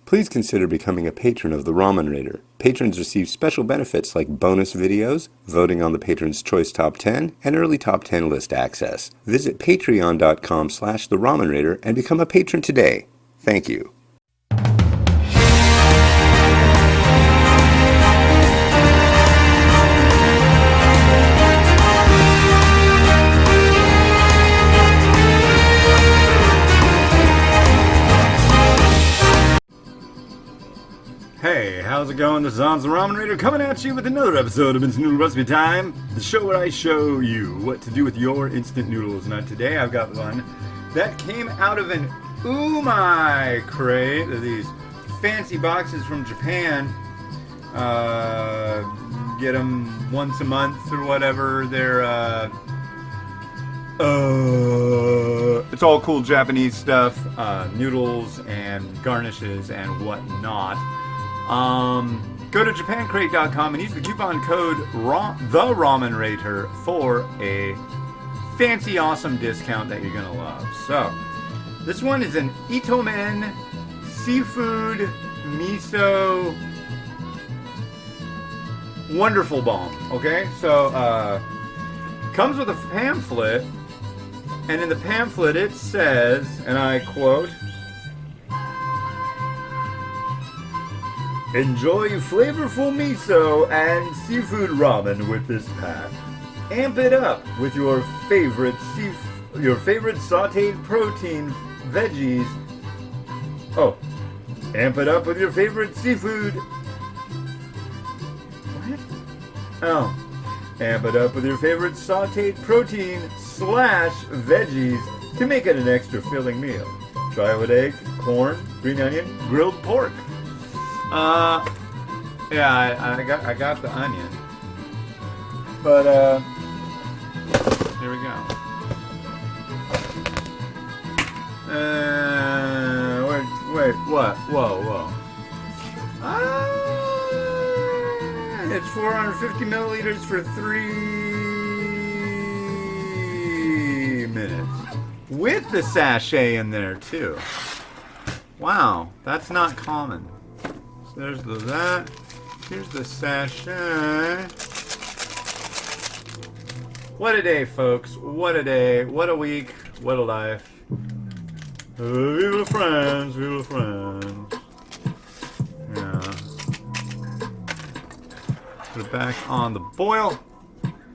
Please consider becoming a patron of the Ramen Raider. Patrons receive special benefits like bonus videos, voting on the Patron's Choice Top 10, and early Top 10 list access. Visit patreon.com/the Ramen Raider and become a patron today. Thank you. Hey, how's it going? This is Hans the Ramen Raider coming at you with another episode of Instant Noodle Recipe Time, the show where I show you what to do with your instant noodles. Now today I've got one that came out of an Umai crate. These fancy boxes from Japan. Get them once a month or whatever. They're it's all cool Japanese stuff, noodles and garnishes and whatnot. Go to japancrate.com and use the coupon code the Ramen Raider for a fancy, awesome discount that you're gonna love. So, this one is an Itomen seafood miso wonderful bomb. Okay, so comes with a pamphlet, and in the pamphlet it says, and I quote, "Enjoy flavorful miso and seafood ramen with this pack. Amp it up with your favorite sautéed protein veggies. Oh, amp it up with your favorite seafood. What? Oh, amp it up with your favorite sautéed protein / veggies to make it an extra filling meal. Try it with egg, corn, green onion, grilled pork." Yeah, I got the onion, but here we go. Wait, what? Whoa. It's 450 milliliters for 3 minutes, with the sachet in there too. Wow, that's not common. There's that. Here's the sachet. What a day, folks. What a day. What a week. What a life. Viva friends. Viva friends. Yeah. Put it back on the boil.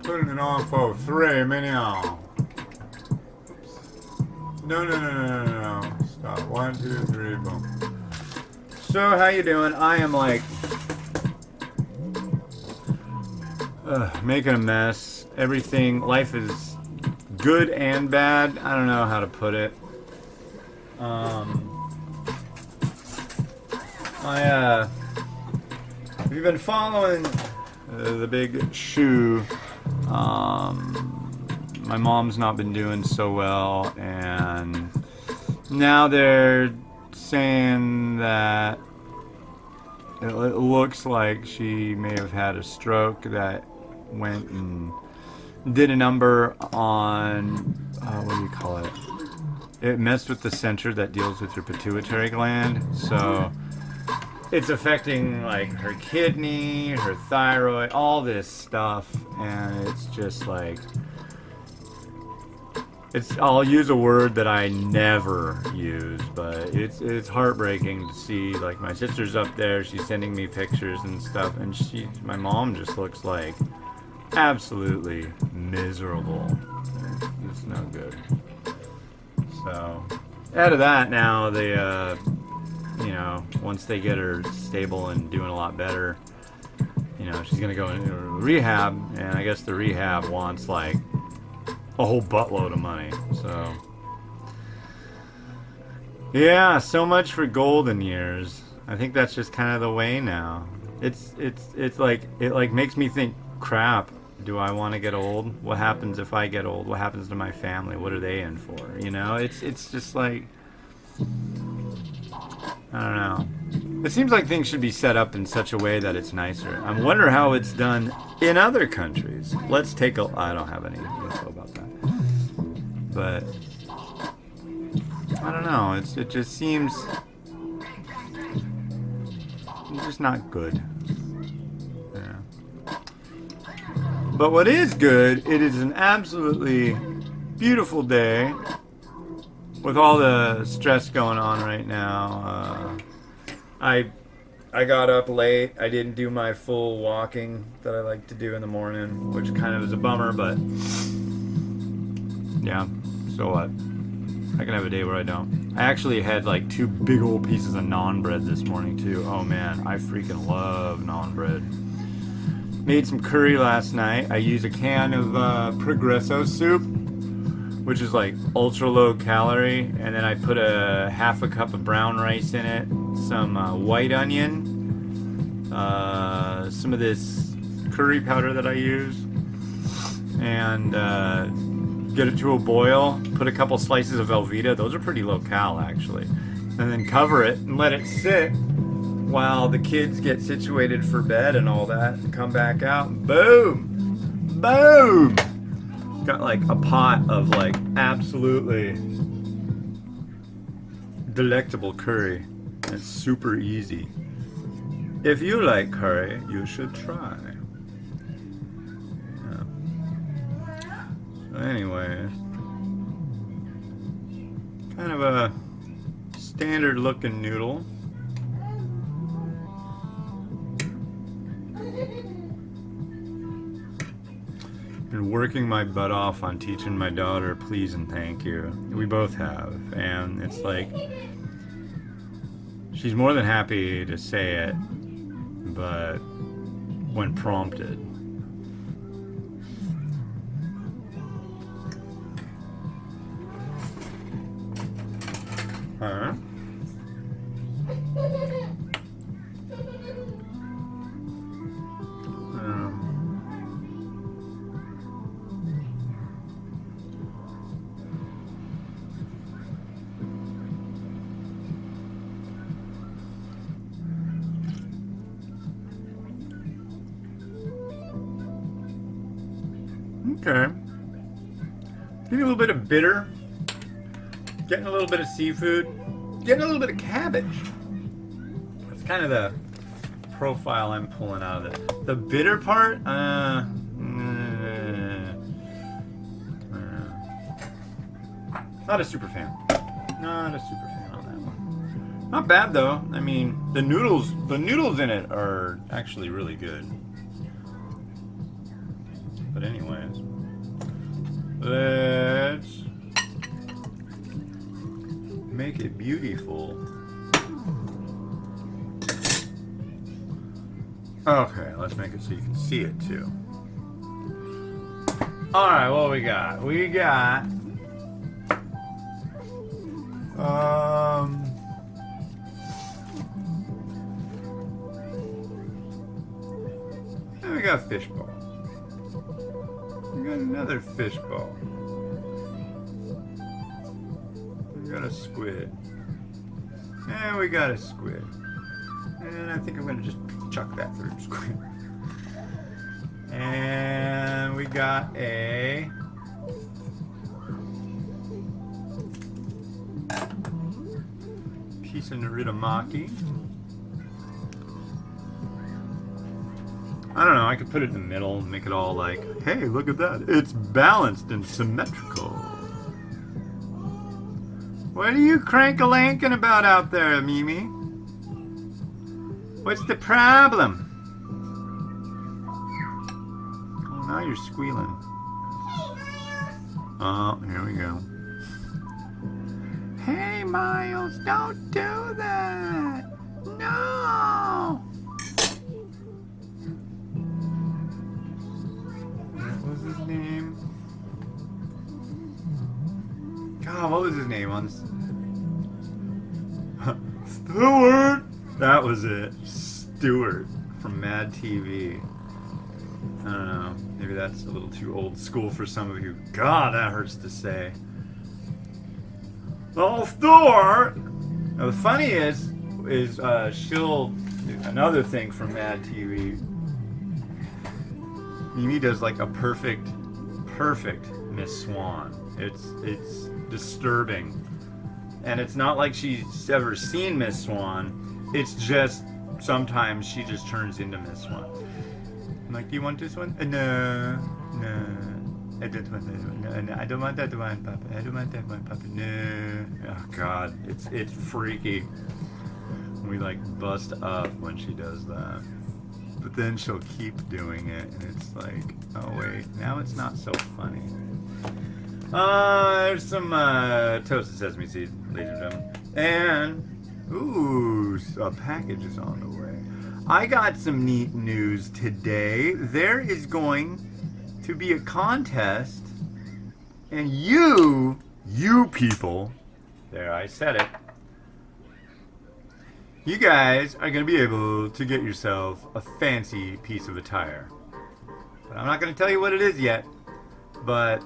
Putting it on for 3 minutes. No. Stop. 1, 2, 3, boom. So, how you doing? I am like making a mess. Everything, life is good and bad. I don't know how to put it. If you've been following the big shoe, my mom's not been doing so well, and now they're saying that it looks like she may have had a stroke that went and did a number on, what do you call it? It messed with the center that deals with your pituitary gland. So it's affecting like her kidney, her thyroid, all this stuff. And it's just like, I'll use a word that I never use, but it's heartbreaking to see. Like, my sister's up there, she's sending me pictures and stuff, and my mom just looks like absolutely miserable. It's no good. So, out of that now, they, once they get her stable and doing a lot better, she's gonna go into rehab, and I guess the rehab wants like a whole buttload of money. So yeah, so much for golden years. I think that's just kind of the way now. It's like, it like makes me think, crap, do I want to get old? What happens if I get old? What happens to my family? What are they in for? It's just like, I don't know. It seems like things should be set up in such a way that it's nicer. I wonder how it's done in other countries. Let's take a... I don't have any info about that. But I don't know. It just seems just not good. Yeah. But what is good, it is an absolutely beautiful day with all the stress going on right now. I got up late. I didn't do my full walking that I like to do in the morning, which kind of is a bummer, but yeah, so what? I can have a day where I don't. I actually had like 2 big old pieces of naan bread this morning too. Oh man, I freaking love naan bread. Made some curry last night. I used a can of Progresso soup, which is like ultra low calorie, and then I put a half a cup of brown rice in it, some white onion, some of this curry powder that I use, and get it to a boil. Put a couple slices of Velveeta. Those are pretty low cal actually, and then cover it and let it sit while the kids get situated for bed and all that, and come back out. Boom, boom. Got like a pot of like absolutely delectable curry. It's super easy. If you like curry, you should try. Yeah. So anyway, kind of a standard looking noodle. Been working my butt off on teaching my daughter please and thank you. We both have, and it's like she's more than happy to say it, but when prompted. Huh? Okay. Getting a little bit of bitter. Getting a little bit of seafood. Getting a little bit of cabbage. That's kind of the profile I'm pulling out of it. The bitter part, not a super fan. Not a super fan on that one. Not bad though. I mean, the noodles in it are actually really good. But anyways, let's make it beautiful. Okay, let's make it so you can see it too. Alright, what we got? We got we got fishbowl. We got another fishbowl. We got a squid. And we got a squid. And I think I'm gonna just chuck that through squid. And we got a piece of noritamaki. I don't know, I could put it in the middle and make it all like, hey, look at that. It's balanced and symmetrical. What are you crank-a-lanking about out there, Mimi? What's the problem? Oh, now you're squealing. Oh, here we go. Hey, Miles, don't do that. No. What was his name? God, what was his name on this? Stewart! That was it. Stewart from Mad TV. I don't know. Maybe that's a little too old school for some of you. God, that hurts to say. Oh, Stewart! Now, the funny is she'll... Another thing from Mad TV. Mimi does like a perfect Miss Swan. It's disturbing. And it's not like she's ever seen Miss Swan. It's just sometimes she just turns into Miss One. I'm like, do you want this one? No. I don't want that one. No, I don't want that one, Papa. I don't want that one, Papa. No. Oh God, it's freaky. We like bust up when she does that. But then she'll keep doing it, and it's like, oh wait, now it's not so funny. There's some toasted sesame seed, ladies and gentlemen. And, ooh, a package is on the way. I got some neat news today. There is going to be a contest, and you people, there I said it, you guys are going to be able to get yourself a fancy piece of attire. But I'm not going to tell you what it is yet, but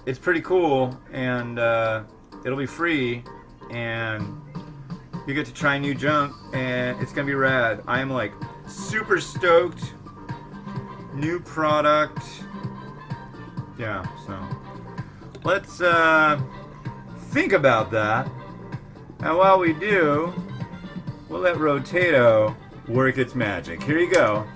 it's pretty cool, and it'll be free, and you get to try new junk, and it's gonna be rad. I am like super stoked. New product. Yeah, so let's think about that. And while we do, we'll let Rotato work its magic. Here you go.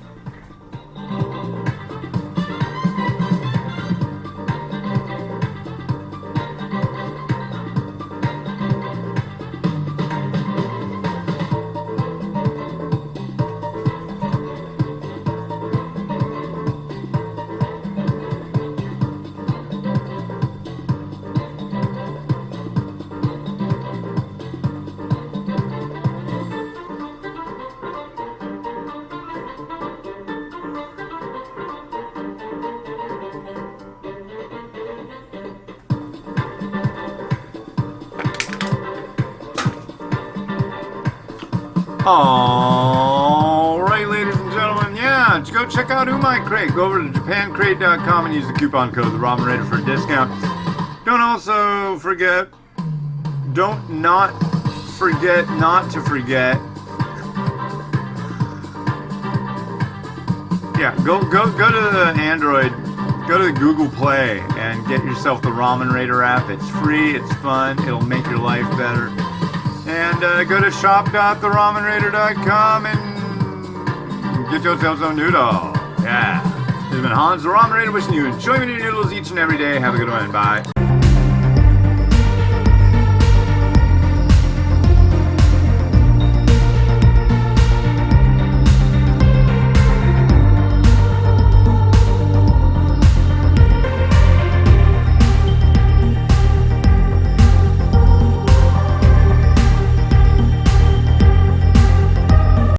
Alright, ladies and gentlemen, yeah, go check out My Crate. Go over to japancrate.com and use the coupon code the Ramen Raider for a discount. Don't forget not to forget. Yeah, go to the Android, go to the Google Play and get yourself the Ramen Raider app. It's free, it's fun, it'll make your life better. And go to shop.theramenraider.com and get yourself some noodle. Yeah. This has been Hans the Ramen Raider wishing you enjoyment of your noodles each and every day. Have a good one. Bye.